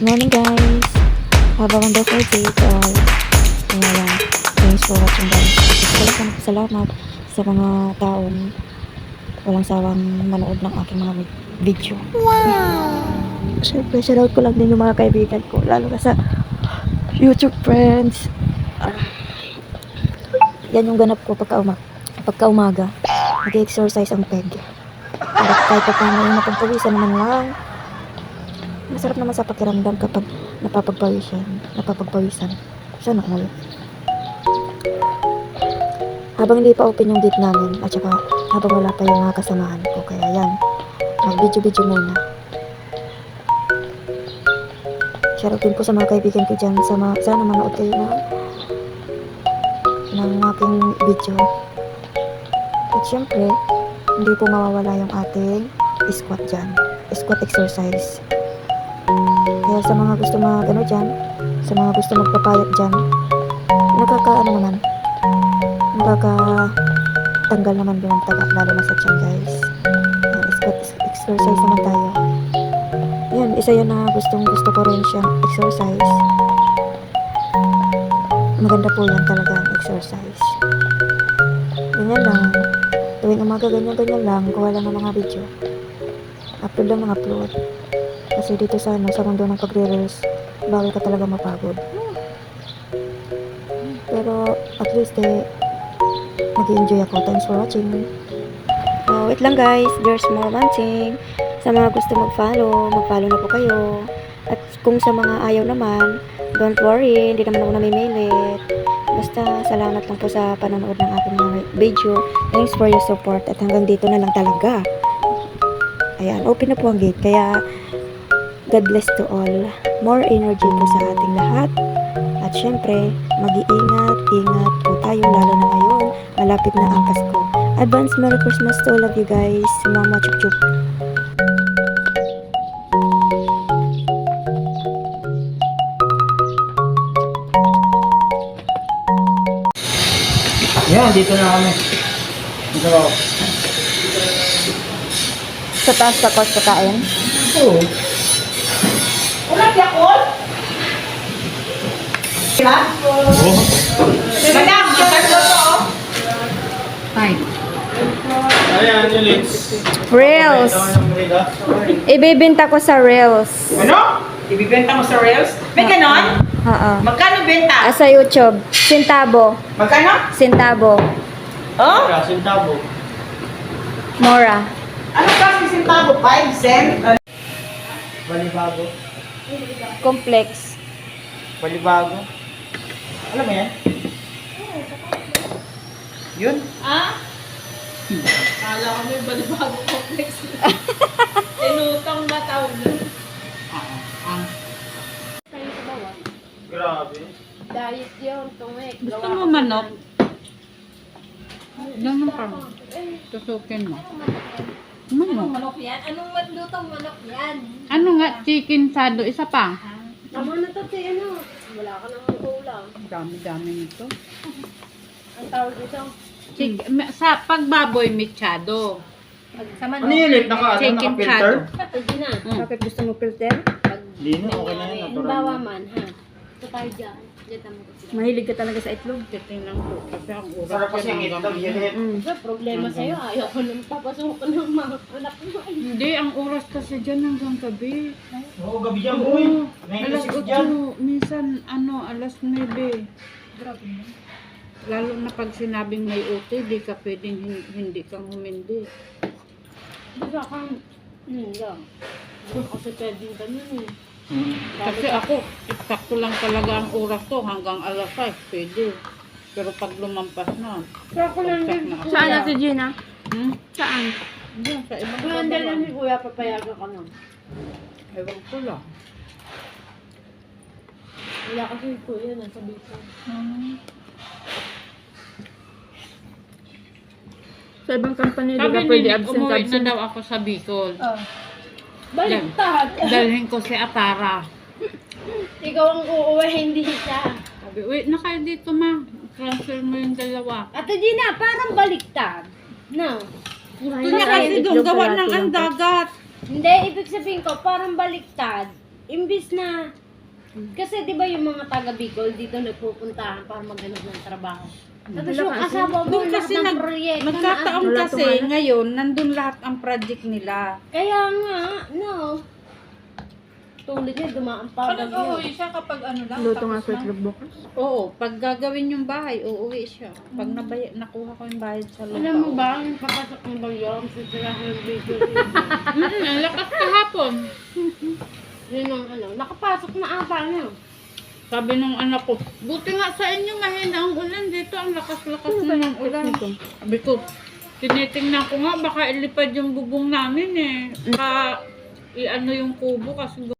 morning guys. Have a wonderful day to all. Ayan. Thanks for watching guys. Salamat sa mga taong walang sawang manood ng aking mga video. Wow! Siyempre, shoutout ko lang din yung mga kaibigan ko. Lalo na sa YouTube friends. Yan yung ganap ko pagka umaga. Nag-exercise ang peg. Para kahit pa paano yung napagpawisan naman lang. Masarap naman sa pakiramdam kapag napapagpawisan. Sana all. Habang hindi pa open yung gate namin, at saka habang wala pa yung mga kasamahan ko. Kaya yan, mag-video muna. Shoutout din po sa mga kaibigan ko dyan. Sana manood kayo ng aking video. At syempre, hindi po mawawala yung ating squat dyan. Squat exercise. Kaya sa mga gusto dyan, sa mga gusto magpapayat dyan, nakakatanggal naman yung taga, lalo na sa tiyan guys. Squat exercise naman tayo. Yan, isa yun na gusto ko rin siyang exercise. Maganda po yan talaga ang exercise. Ganyan lang. Tuwing umaga ganyan lang. Kuha lang ng mga video. Upload lang ng upload. Kasi dito sa mundo ng pagre-reels, bawal ka talaga mapagod. Pero at least nag-enjoy ako. Thanks for watching. Wait lang guys, there's more wanting. Sa mga gusto mag-follow na po kayo. At kung sa mga ayaw naman, don't worry, hindi naman ako namimilit. Basta salamat lang po sa panonood ng aking mga video. Thanks for your support at hanggang dito na lang talaga. Ayan, open na po ang gate. Kaya God bless to all. More energy po sa ating lahat. At syempre, mag-iingat po tayo lalo na ngayon. Malapit na ang Pasko. Advance Merry Christmas to all of you guys. Mama chup chup. Yan, dito na kami. Dito ako. Sa taas sa kain. Oo. Ulang yakol? Diba? Madam, kita ko to. Ay. Ayan, yung lips. Reels. Ibibenta ko sa Reels. Ano? Ibibenta mo sa Reels? May ganon? Oo. Magkano benta? Sa YouTube. Centavo. Magkano? Centavo. Oh? Sintabo. Mora. Ano kasi sintabo? 5 cent? Balibago. Complex. Balibago. Alam mo yan? Yun? Ah? Kala ko may balibago complex. Tinutang na tawag nun. Kayo sa bawah. Grabe. Diet yun, tumik. Gusto mo manok? Ganun pa. Tusukin mo. Anong Manok. manok yan? Anong lutong manok yan? Ano nga? Chicken sado. Isa pa. Tama na to si ano. Wala ka namang kulang. Dami-dami nito. Ang tawag dito. Sa pagbaboy mechado. Sa Ano yun ulit? Chicken Naka-filter? Pwede na. Bakit gusto mo filter? Lino, okay na yan. Halimbawa Natural. man, ha? Ito tayo dyan. Diyan tamo ko sila. Mahilig ka talaga sa itlog. Titingnan ko. Kasi ang uras Sarap kasi ang hanggang itlog. Yan ngayon. Wala problema sa'yo. Ayaw ko nang papasukan ng mga anak mo. Hindi, ang oras kasi dyan hanggang gabi. Oo, gabi dyan, boy. Alas 96 dyan. 8, minsan alas 9. Grabe na. Lalo na pag sinabing may OT, di ka pwedeng hindi kang humindi. Diba kang, lang. Kasi pwedeng ganun eh. Kasi ako, eksakto lang talaga ang oras ko hanggang alas 5, pwede. Pero pag lumampas na, Kaya ko lang pagsak din. na ako. Saan na si Gina? Hmm? Saan? Diyan, sa ibang Kung hindi lang kabawan. ni Kuya, papayagan ka nun. Ewan ko lang. Wala kasi si Kuya, nasa Bicol. Sa ibang company, di Sabi ka ni pwede Nick, absent umuwi na absent. daw ako sa Bicol. Baliktad! Dalhin ko si Atara. Ikaw ang uuwi, hindi siya. Sabi, wait na kayo dito ma. Transfer mo yung dalawa. Ate Gina, parang baliktad. No. Ito niya kasi doon gawa ng ang dagat. Hindi, ibig sabihin ko, parang baliktad. imbis na, kasi di ba yung mga taga Bicol dito nagpupuntahan para maghanap ng trabaho. Tapos yung asawa mo, Doon lahat kasi ng proyekto nagkataon Wala kasi tumana. ngayon, nandun lahat ang project nila. Kaya nga, no. Tulad niya, dumaan pa bagyo. siya kapag ano lang, Luto nga sa itlog bukas. Oo, pag gagawin yung bahay, uuwi siya. Pag nakuha ko yung bayad sa lupa. Alam mo ba, yung papasok ng bagyo, ang sisirahan ng Bicol. Ang lakas kahapon. Yun ang ano, nakapasok na ata niya. Sabi nung anak ko, buti nga sa inyo mahina ang ulan dito, ang lakas-lakas na ng ulan. Sabi ko, tinitingnan ko nga, baka ilipad yung bubong namin eh. Ka, i-ano yung kubo kasi